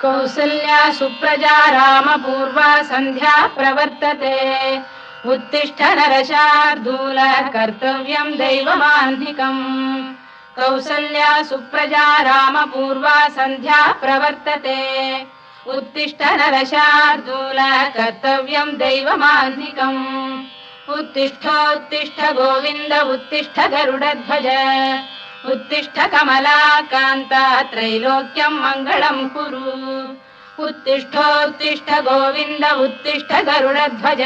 कौसल्या सुप्रजा रामपूर्वा सन्ध्या प्रवर्तते उत्तिष्ठ नरशार्दूल कर्तव्यं दैवमान्धिकम् कौसल्या सुप्रजा रामपूर्वा सन्ध्या प्रवर्तते उत्तिष्ठ नरशार्दूल कर्तव्यं दैवमान्धिकम् उत्तिष्ठोत्तिष्ठ गोविन्द उत्तिष्ठ गरुडध्वज उत्तिष्ठ कमलाकान्ता त्रैलोक्यं मङ्गलं कुरु उत्तिष्ठोत्तिष्ठ गोविन्द उत्तिष्ठ गरुडध्वज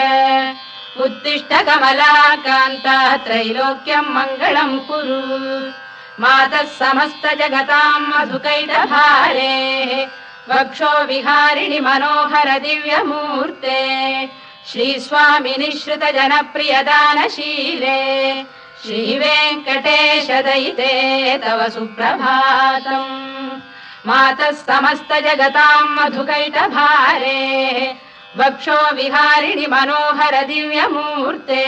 उत्तिष्ठ कमलाकान्ता त्रैलोक्यं मङ्गलं कुरु मातः समस्त जगतां मधुकैटभारे वक्षो विहारिणि मनोहर दिव्यमूर्ते श्रीस्वामिनि श्रुत जनप्रियदानशीले श्रीवेङ्कटेश दयिते तव सुप्रभातम् मातः समस्त जगतां मधुकैटभारे वक्षो विहारिणि मनोहर दिव्यमूर्ते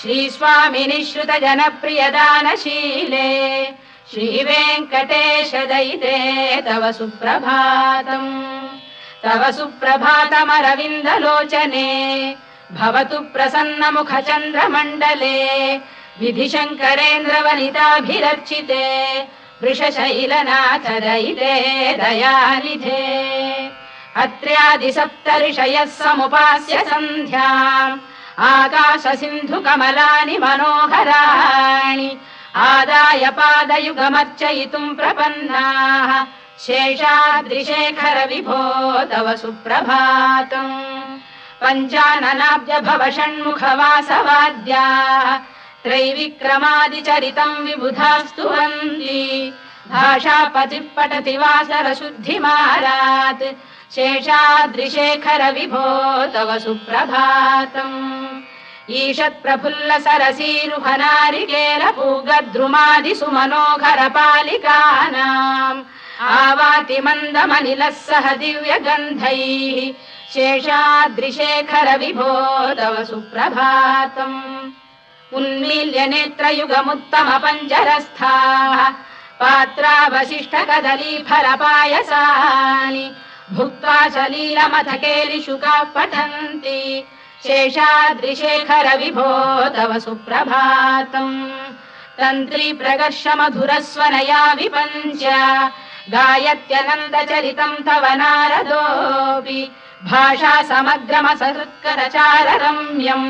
श्रीस्वामिनि श्रुत जनप्रियदानशीले श्रीवेङ्कटेश दयिते तव सुप्रभातम् तव सुप्रभातमरविन्दलोचने भवतु प्रसन्नमुखचन्द्रमण्डले विधिशङ्करेन्द्रवनिताभिरर्चिते वृषशैलनाथ दयिते दयानिधे अत्र्यादिसप्तऋषयः समुपास्य सन्ध्याम् आकाशसिन्धुकमलानि मनोहराणि आदाय पादयुगमर्चयितुम् प्रपन्नाः शेषाद्रिशेखर विभो तव सुप्रभातम् पञ्चाननाब्ज भव षण्मुखवासवाद्याः त्रैविक्रमादिचरितम् विबुधास्तुवन्ति भाषापतिः पठति वासरशुद्धिमारात् शेषाद्रिशेखर विभो तव सुप्रभातम् ईषत्प्रफुल्ल सरसीरुहनारिकेलपूगद्रुमादिसुमनोहर पालिकानाम् आवाति मन्दमनिलः सह दिव्यगन्धैः शेषाद्रिशेखर विभो तव सुप्रभातम् उन्मील्य नेत्रयुगमुत्तम पञ्जरस्थाः पात्रावशिष्ट कदलीफलपायसानि भुक्त्वा सलीलमथ केलिशुकाः पठन्ति शेषाद्रिशेखर विभो तव सुप्रभातम् तन्त्री प्रकर्ष मधुरस्वनया विपञ्च गायत्यनन्दचरितम् तव नारदोऽपि भाषा समग्रमसहृत्करचार रम्यम्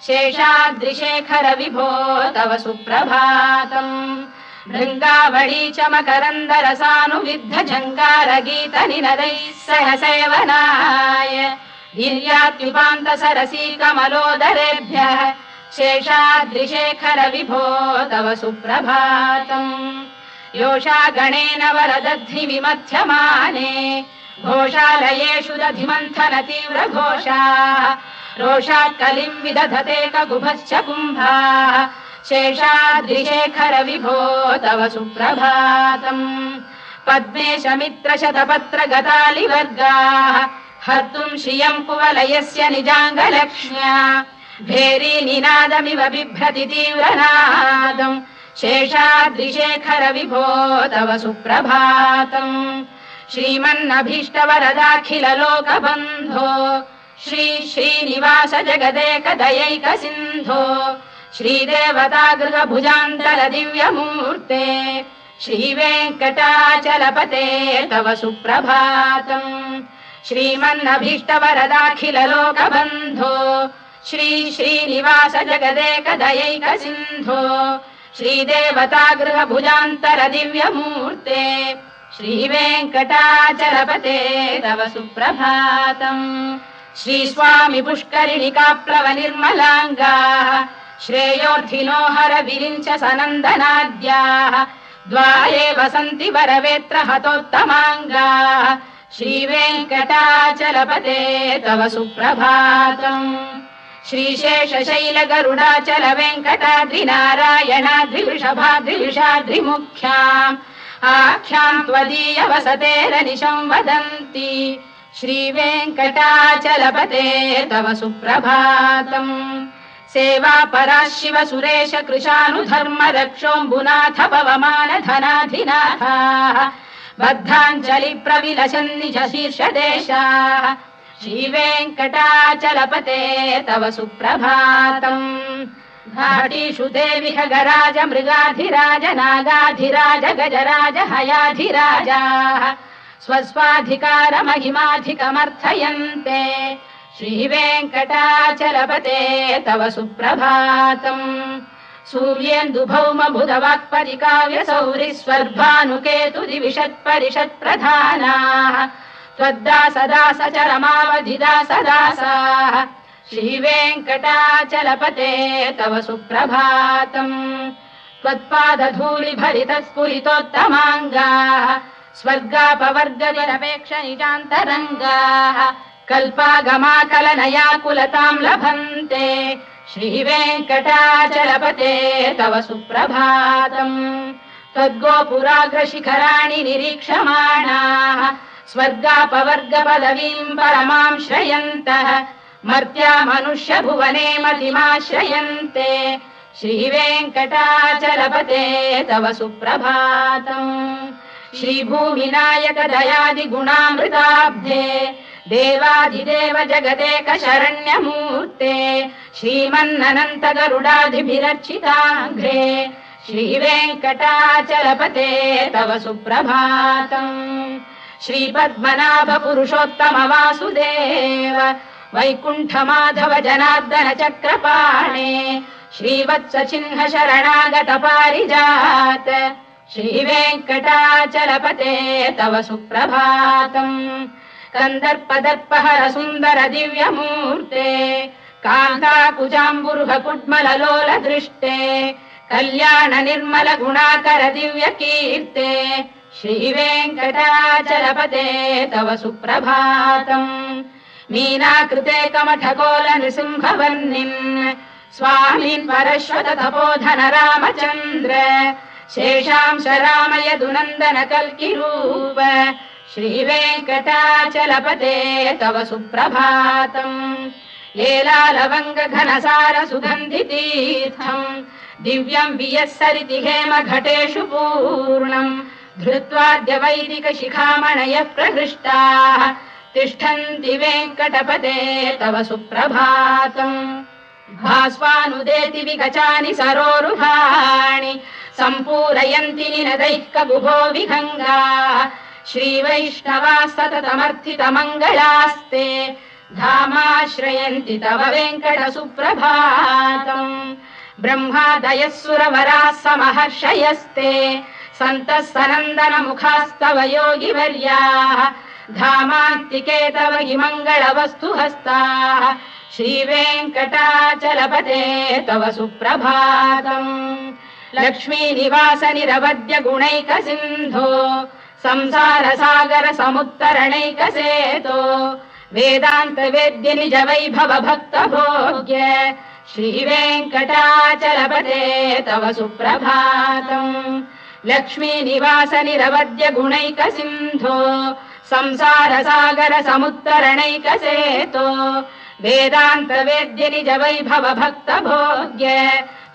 शेषाद्रिशेखर विभो तव सुप्रभातम् भृङ्गावळी च मकरन्दरसानुविद्ध झङ्कार गीत निनदैः सह सेवनाय वीर्यात्युपान्त सरसी कमलोदरेभ्यः शेषाद्रिशेखर विभो तव सुप्रभातम् योषा गणेन वरदध्नि विमथ्यमाने घोषालयेषु दधिमन्थन तीव्र घोषाः रोषात् कलिम् विदधते ककुभश्च कुम्भाः शेषाद्रिशेखर विभो तव सुप्रभातम् पद्मेश मित्र शतपत्र गतालिवर्गाः हर्तुम् श्रियम् कुवलयस्य निजाङ्गलक्ष्म्या भेरी निनादमिव बिभ्रति तीव्रनादम् शेषाद्रिशेखर विभो तव सुप्रभातम् श्रीमन्नभीष्टवरदाखिल लोकबन्धो श्री श्रीनिवास जगदेकदयैक सिन्धो श्रीदेवतागृह भुजान्तल दिव्यमूर्ते श्रीवेङ्कटाचलपते तव सुप्रभातम् श्रीमन्नभीष्टवरदाखिल लोकबन्धो श्री श्रीनिवास जगदेकदयैक सिन्धो श्रीदेवतागृह भुजान्तर दिव्यमूर्ते श्रीवेङ्कटाचलपते तव सुप्रभातम् श्रीस्वामि पुष्करिणिकाप्लव निर्मलाङ्गाः श्रेयोर्थिनो हर विरिञ्च सनन्दनाद्याः द्वाये वसन्ति वरवेत्र हतोत्तमाङ्गाः श्रीवेङ्कटाचलपते तव सुप्रभातम् श्रीशेषशैल गरुडाचल वेङ्कटाद्रिनारायणाद्रिवृषभाद्रिविषाद्रिमुख्याम् आख्याम् त्वदीय वसतेरनिशं वदन्ति श्रीवेङ्कटाचलपते तव सुप्रभातम् सेवा परा शिव सुरेश कृशानुधर्म रक्षोऽम्बुनाथ पवमान धनाधिनाथाः बद्धाञ्जलि प्रविलसन् निज शीर्षदेशाः श्रीवेङ्कटाचलपते तव सुप्रभातम् घाटीषु देवि खगराज मृगाधिराज नागाधिराज गजराज हयाधिराजाः स्वस्वाधिकार महिमाधिकमर्थयन्ते श्रीवेङ्कटाचलपते तव सुप्रभातम् सूर्येन्दुभौम बुधवाक्परिकाव्य सौरि स्वर्भानुकेतु दिविषत्परिषत्प्रधानाः त्वद्दासदास चरमावधिदासदासाः श्रीवेङ्कटाचलपते तव सुप्रभातम् त्वत्पादधूलिभरितस्फुरितोत्तमाङ्गाः स्वर्गापवर्गनिरपेक्ष निजान्तरङ्गाः कल्पागमाकलनयाकुलताम् लभन्ते श्रीवेङ्कटाचलपते तव सुप्रभातम् त्वद्गोपुराग्रशिखराणि निरीक्षमाणाः स्वर्गापवर्गपदवीम् परमाम् श्रयन्तः मर्त्या मनुष्य भुवने मतिमाश्रयन्ते श्रीवेङ्कटाचलपते तव सुप्रभातम् श्रीभूमिनायक दयादिगुणामृताब्धे देवादिदेव जगदेक शरण्यमूर्ते श्रीमन्ननन्त गरुडादिभिरर्चिताङ्घ्रे श्रीवेङ्कटाचलपते तव सुप्रभातम् श्रीपद्मनाभ पुरुषोत्तम वासुदेव वैकुण्ठ माधव जनार्दन चक्रपाणे श्रीवत्स चिह्न शरणागत पारिजात श्रीवेङ्कटाचलपते तव सुप्रभातम् कन्दर्पदर्पहर सुन्दर दिव्यमूर्ते कान्ताकुजाम्बुरुह कुड्मललोल दृष्टे कल्याण निर्मल गुणाकर दिव्य कीर्ते श्रीवेङ्कटाचलपते तव सुप्रभातम् मीनाकृते कमठकोल नृसिंहवर्णिन् स्वामीन् परश्वत तपोधन रामचन्द्र शेषांश रामयदुनन्दन कल्किरूप श्रीवेङ्कटाचलपते तव सुप्रभातम् येलालवङ्ग घनसार सुगन्धितीर्थम् दिव्यम् वियस्सरिति हेम घटेषु पूर्णम् धृत्वाद्य वैदिक शिखामणयः प्रहृष्टाः तिष्ठन्ति वेङ्कटपते तव सुप्रभातम् भास्वानुदेति विगचानि सरोरुहाणि सम्पूरयन्ति निनदैः कगुभो विहङ्गाः श्रीवैष्णवाः सततमर्थितमङ्गलास्ते धामाश्रयन्ति तव वेङ्कट सुप्रभातम् ब्रह्मादयः सुरवराः समहर्षयस्ते सन्तः सनन्दन मुखास्तव योगिवर्याः धामान्तिके तव हि मङ्गलवस्तु हस्ताः श्रीवेङ्कटाचलपते तव सुप्रभातम् लक्ष्मीनिवास निरवद्य गुणैक सिन्धो संसार सागर समुत्तरणैक सेतो वेदान्त वेद्य निज वैभव भक्त भोग्य श्रीवेङ्कटाचलपते तव सुप्रभातम् लक्ष्मीनिवास निरवद्य गुणैक सिन्धो संसार सागर समुत्तरणैक सेतो वेदान्त वेद्य निज वैभव भक्त भोग्य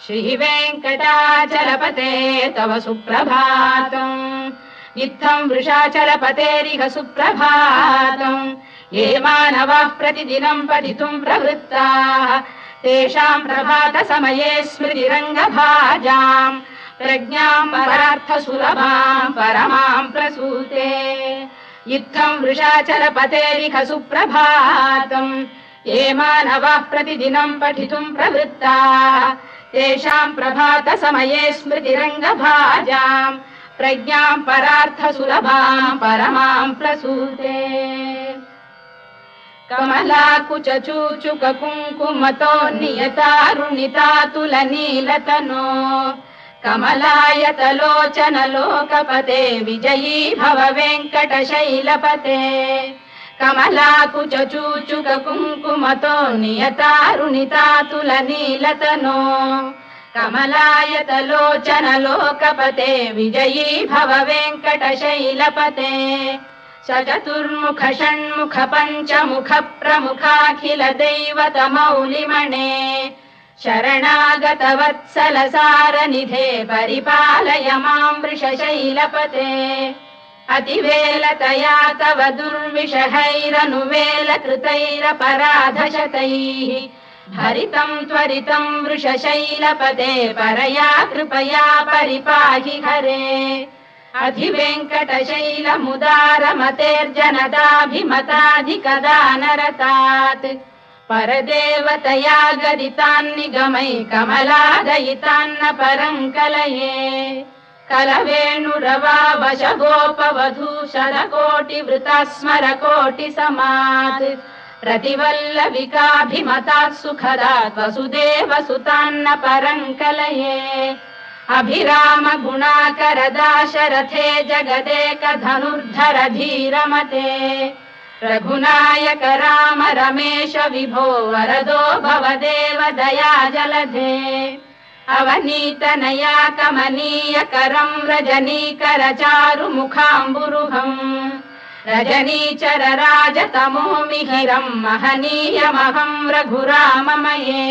श्रीवेङ्कटाचलपते तव सुप्रभातम् इत्थम् वृषाचलपतेरिह सुप्रभातम् ये मानवाः प्रतिदिनम् पठितुम् प्रवृत्ताः तेषाम् प्रभात समये स्मृतिरङ्गभाजाम् प्रज्ञाम् परार्थ सुलभाम् परमाम् प्रसूते इत्थम् वृषाचलपतेरिह सुप्रभातम् ये मानवाः प्रतिदिनम् पठितुम् प्रवृत्ताः तेषाम् प्रभात समये स्मृतिरङ्गभाजाम् प्रज्ञाम् परार्थ सुलभाम् परमाम् प्रसूते कमलाकुच चूचुक कुङ्कुमतो नियतारुणितातुल नीलतनो कमलायतलोचन लोकपते विजयी भव वेङ्कटशैलपते कमलाकुच चूचुक कुङ्कुमतो नियतारुणितातुल नीलतनो कमलायतलोचन लोकपते विजयी भव वेङ्कटशैलपते सचतुर्मुख षण्मुख पञ्चमुख प्रमुखाखिल दैवत मौलिमणे शरणागतवत्सलसारनिधे परिपालय मां वृषशैलपते अतिवेलतया तव दुर्विषहैरनुवेलकृतैरपराधशतैः हरितं त्वरितं वृषशैलपते परया कृपया परिपाहि हरे अधिवेङ्कटशैलमुदारमतेर्जनताभिमताधिकदानरतात् परदेवतया गदितान्निगमै कमलादयितान्न परं कलये कलवेणुरवावशगोपवधूशरकोटिवृता स्मरकोटिसमात् प्रतिवल्लविकाभिमतात् सुखदात् वसुदेवसुतान्न परं कलये अभिराम गुणाकरदाशरथे जगदेकधनुर्धर धीरमते रघुनायक राम रमेश विभो वरदो भवदेव दया जलधे अवनीतनया कमनीयकरं रजनीकर चारुमुखाम्बुरुहम् रजनीचर राजतमो मिहिरं महनीयमहं रघुराममये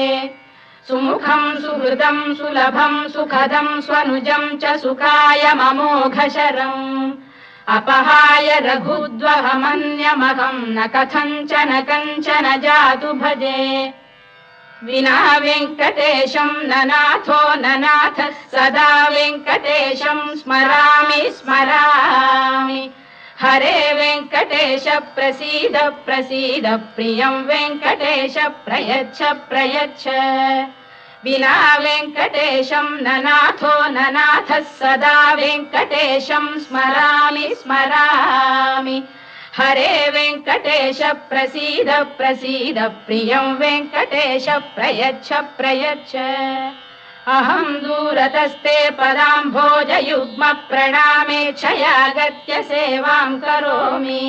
सुमुखं सुहृदं सुलभं सुखदं स्वनुजं च सुखायममोघशरम् अपहाय रघुद्वहमन्यमहं न कथञ्चन कञ्चन जातु भजे विना वेङ्कटेशं ननाथो ननाथः सदा वेङ्कटेशं स्मरामि स्मरामि हरे वेङ्कटेश प्रसीद प्रसीद प्रियं वेङ्कटेश प्रयच्छ प्रयच्छ विना वेङ्कटेशं ननाथो ननाथः सदा वेङ्कटेशं स्मरामि स्मरामि हरे वेङ्कटेश प्रसीद प्रसीद प्रियं वेङ्कटेश प्रयच्छ प्रयच्छ अहं दूरतस्ते पदाम्भोजयुग्म प्रणामेच्छयागत्य सेवां करोमि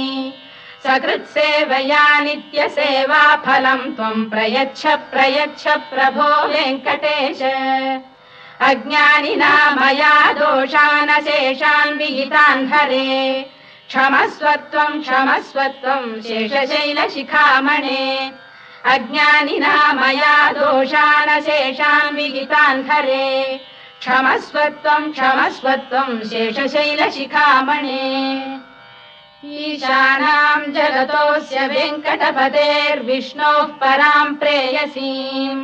सकृत्सेवया नित्यसेवा फलं त्वं प्रयच्छ प्रयच्छ प्रभो वेङ्कटेश अज्ञानिना मया दोषानशेषान् विहितान् हरे क्षमस्वत्वं शेषशैलशिखामणे अज्ञानिना मया दोषानशेषान् विहितान् हरे क्षमस्वत्वं शेषशैलशिखामणे ईशानां जगतोऽस्य वेङ्कटपतेर्विष्णोः परां प्रेयसीं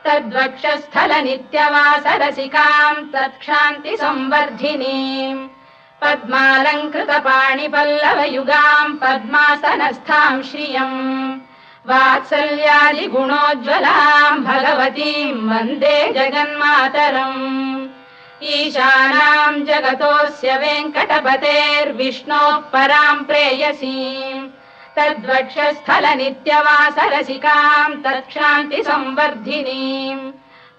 तद्वक्षस्थलनित्यवासरसिकां तत्क्षान्तिसंवर्धिनीं पद्मालङ्कृतपाणिपल्लवयुगां पद्मासनस्थां श्रियम् वात्सल्यादिगुणोज्ज्वलां भगवतीं वन्दे जगन्मातरम् ईशानां जगतोऽस्य वेङ्कटपतेर्विष्णोः परां प्रेयसीं तद्वक्षस्थलनित्यवासरसिकां तत्क्षान्तिसंवर्धिनीं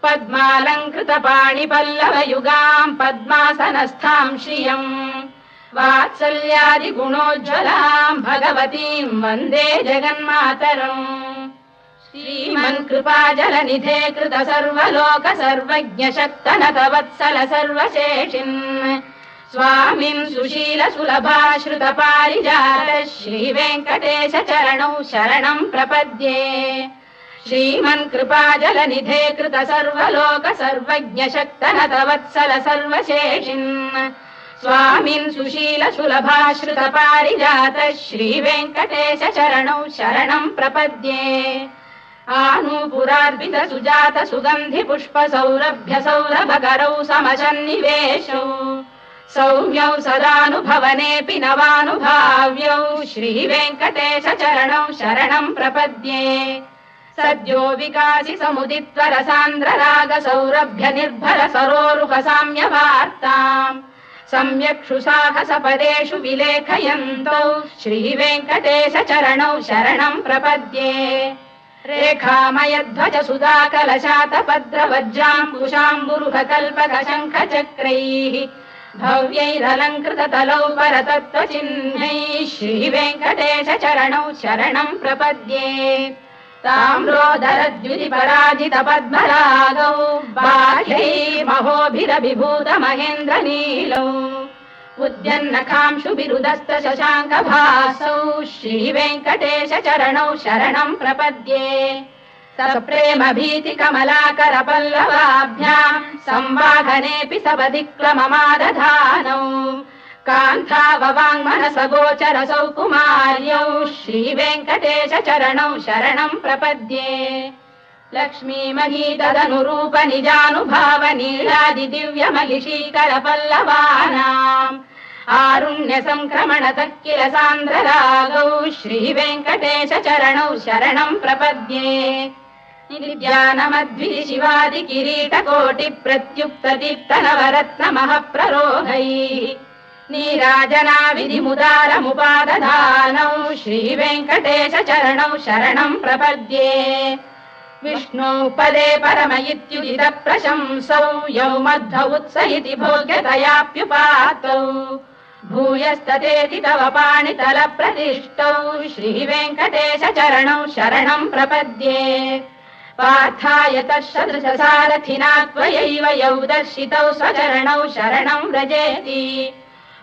पद्मालङ्कृतपाणिपल्लवयुगां पद्मासनस्थां श्रियम् वात्सल्यादिगुणोज्ज्वलां भगवतीं वन्दे जगन्मातरम् श्रीमन्कृपाजलनिधे कृत सर्वलोक सर्वज्ञ शक्तनतवत्सल सर्वशेषिन् स्वामिन् सुशील सुलभाश्रुत पारिजात श्रीवेङ्कटेश चरणौ शरणं प्रपद्ये श्रीमन्कृपाजलनिधे कृत सर्वलोक सर्वज्ञ शक्तनतवत्सल सर्वशेषिन् स्वामिन् सुशील सुलभाश्रुत पारिजात श्रीवेङ्कटेश चरणौ शरणं प्रपद्ये आनूपुरार्पित सुजात सुगन्धि पुष्प सौरभ्य सौरभकरौ समसन्निवेशौ सौम्यौ सदानुभवनेऽपि नवानुभाव्यौ श्रीवेङ्कटेश चरणौ शरणं प्रपद्ये सद्यो विकासि समुदित्वर सान्द्र राग सौरभ्य निर्भर सरोरुह साम्यवार्ताम् सम्यक् शुसाहसपदेषु विलेखयन्तौ श्रीवेङ्कटेश चरणौ शरणं प्रपद्ये रेखामयध्वज सुधाकलशातपद्रवज्राङ्कुशाम्बुरुहकल्पकशङ्खचक्रैः भव्यैरलङ्कृततलौ परतत्त्वचिह्नैः श्रीवेङ्कटेश चरणौ शरणं प्रपद्ये ताम्रोदरद्युतिपराजित पद्मरागौ बाह्यैर्महोभिरभिभूत महेन्द्रनीलौ उद्यन्नखांशुभिरुदस्त शशाङ्कभासौ श्रीवेङ्कटेश चरणौ शरणं प्रपद्ये सप्रेम भीति कमलाकर पल्लवाभ्याम् संवाहनेऽपि सपदिक्लममादधानौ कान्थाववाङ्मनस गोचरसौ कुमार्यौ श्रीवेङ्कटेश चरणौ शरणं प्रपद्ये लक्ष्मी महीतदनुरूप निजानुभाव नीलादि दिव्य महिषीकर पल्लवानाम् आरुण्य संक्रमणतः किल सान्द्ररागौ श्रीवेङ्कटेश चरणौ शरणं प्रपद्ये निद्यानमद्भि शिवादि किरीटकोटि प्रत्युक्त दीप्त नवरत्न महप्ररोहैः नीराजना विधिमुदारमुपादधानौ श्रीवेङ्कटेश चरणौ शरणं प्रपद्ये विष्णु पदे परम इत्युदित प्रशंसौ यौ मध्व उत्स इति भोग्यतयाप्युपातौ भूयस्ततेति तव पाणितल प्रतिष्ठौ श्रीवेङ्कटेश चरणौ शरणं प्रपद्ये पार्थाय तत्सदृश सारथिना त्वयैव यौ दर्शितौ स्वचरणौ शरणं व्रजेति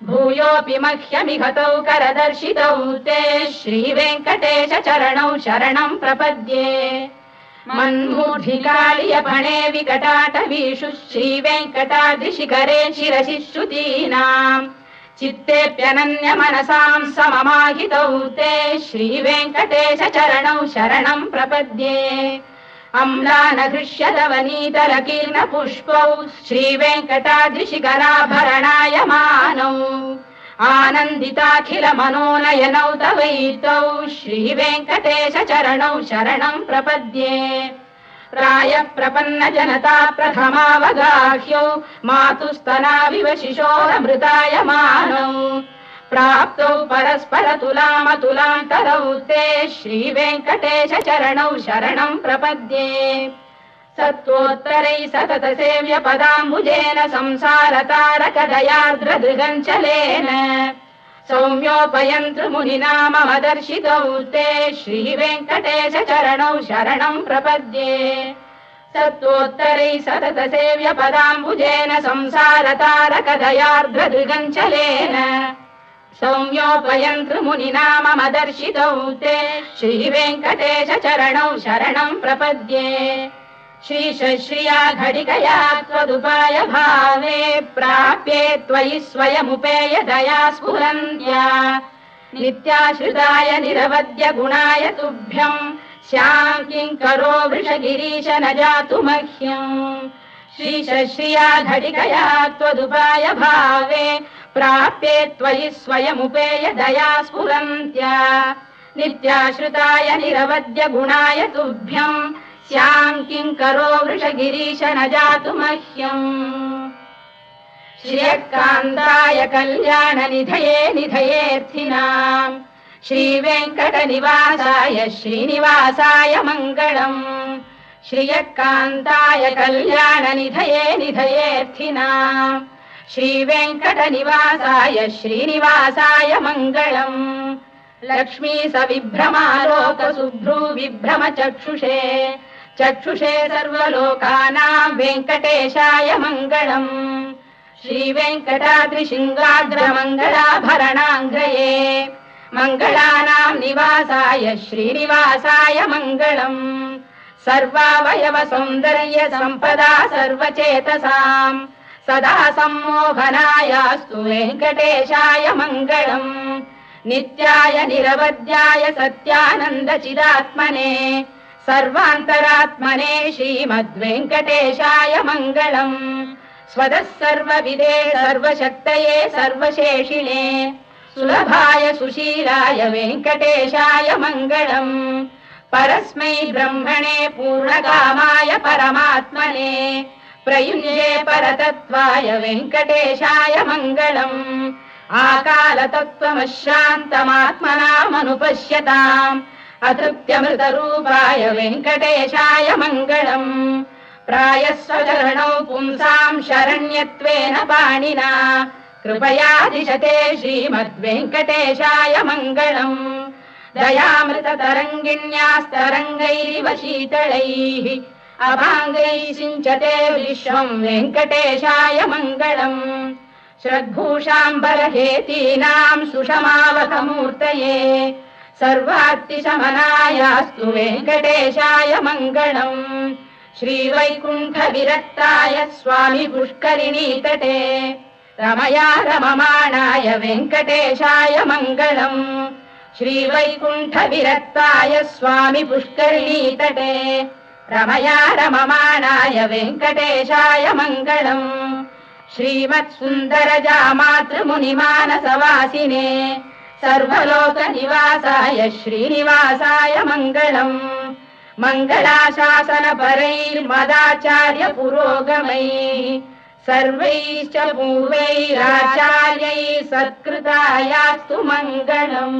भूयोऽपि मह्यमिहतौ करदर्शितौ ते श्रीवेङ्कटेश चरणौ शरणं प्रपद्ये मन्मूर्धिकालियपणे विकटाटवीषु श्रीवेङ्कटाद्रिशिखरे शिरसि श्रुतीनाम् चित्तेऽप्यनन्य मनसां सममाहितौ ते श्रीवेङ्कटेश चरणौ शरणं प्रपद्ये अम्लानघृष्यदवनीतलकीर्ण पुष्पौ श्रीवेङ्कटाद्रिशिखराभरणायमानौ आनन्दिताखिल मनोनयनौ तवैतौ श्रीवेङ्कटेश चरणौ शरणं प्रपद्ये प्रायः प्रपन्न जनता प्रथमावगाह्यौ मातुस्तनाविव शिशोरमृतायमानौ प्राप्तौ परस्पर तुलामतुलान्तरौ ते श्रीवेङ्कटेश चरणौ शरणं प्रपद्ये सत्त्वोत्तरै सतत सेव्य पदाम्बुजेन संसारतारक दयार्द्रदृगञ्चलेन सौम्योपयन्तृमुनिना मम दर्शितौ ते श्रीवेङ्कटेश चरणौ शरणं प्रपद्ये सत्त्वोत्तरै सतत सेव्य पदाम्बुजेन संसारतारक दयार्द्रदृगञ्चलेन सौम्योपयन्तृमुनिना मम दर्शितौ ते श्रीवेङ्कटेश चरणौ शरणं प्रपद्ये श्रीशश्रिया घटिकया त्वदुपाय भावे प्राप्ये त्वयि स्वयमुपेय दया स्फुरन्त्या नित्याश्रिताय निरवद्य गुणाय तुभ्यम् श्यां किङ्करो वृषगिरीश न जातु मह्यम् श्रीशश्रिया घटिकया त्वदुपाय भावे प्राप्ये त्वयि स्वयमुपेय दया स्फुरन्त्या नित्याश्रिताय निरवद्य गुणाय तुभ्यम् श्यां किङ्करो वृषगिरीश न जातु मह्यम् श्रियकान्ताय कल्याणनिधये निधयेऽर्थिनाम् श्रीवेङ्कटनिवासाय श्रीनिवासाय मङ्गलम् श्रियकान्ताय कल्याणनिधये निधयेऽर्थिनाम् श्रीवेङ्कटनिवासाय श्रीनिवासाय मङ्गलम् लक्ष्मी सविभ्रमालोक सुभ्रू विभ्रम चक्षुषे चक्षुषे सर्वलोकानां वेङ्कटेशाय मङ्गलम् श्रीवेङ्कटाद्रिशृङ्गाग्रमङ्गलाभरणाङ्गये मङ्गलानां निवासाय श्रीनिवासाय मङ्गलम् सर्वावयव सौन्दर्य सम्पदा सर्वचेतसां सदा सम्मोहनायास्तु वेङ्कटेशाय मङ्गलम् नित्याय निरवध्याय सत्यानन्दचिदात्मने सर्वान्तरात्मने श्रीमद्वेङ्कटेशाय मङ्गलम् स्वतः सर्वविदे सर्वशक्तये सर्वशेषिणे सुलभाय सुशीलाय वेङ्कटेशाय मङ्गलम् परस्मै ब्रह्मणे पूर्णकामाय परमात्मने प्रयुञ्जे परतत्त्वाय वेङ्कटेशाय मङ्गलम् आकालतत्त्वमशान्तमात्मनामनुपश्यताम् अतृप्त्यमृतरूपाय वेङ्कटेशाय मङ्गलम् प्रायस्वचरणौ पुंसां शरण्यत्वेन पाणिना कृपया दिशते श्रीमद्वेङ्कटेशाय मङ्गलम् दयामृततरङ्गिण्यास्तरङ्गैरिव शीतलैः अभाङ्गैः सिञ्चते विश्वं वेङ्कटेशाय मङ्गलम् श्रद्भूषाम्बरहेतीनां सुषमावकमूर्तये सर्वार्तिशमनायास्तु वेङ्कटेशाय मङ्गलम् श्रीवैकुण्ठविरक्ताय स्वामी पुष्करिणीतटे रमया रममाणाय वेङ्कटेशाय मङ्गलम् श्रीवैकुण्ठविरक्ताय स्वामी पुष्करिणीतटे रमया रममाणाय वेङ्कटेशाय मङ्गलम् श्रीमत्सुन्दरजामातृमुनिमानसवासिने सर्वलोकनिवासाय श्रीनिवासाय मङ्गलम् मङ्गलाशासनपरैर्मदाचार्य पुरोगमैः सर्वैश्च पूर्वैराचार्यैः सत्कृतायास्तु मङ्गलम्।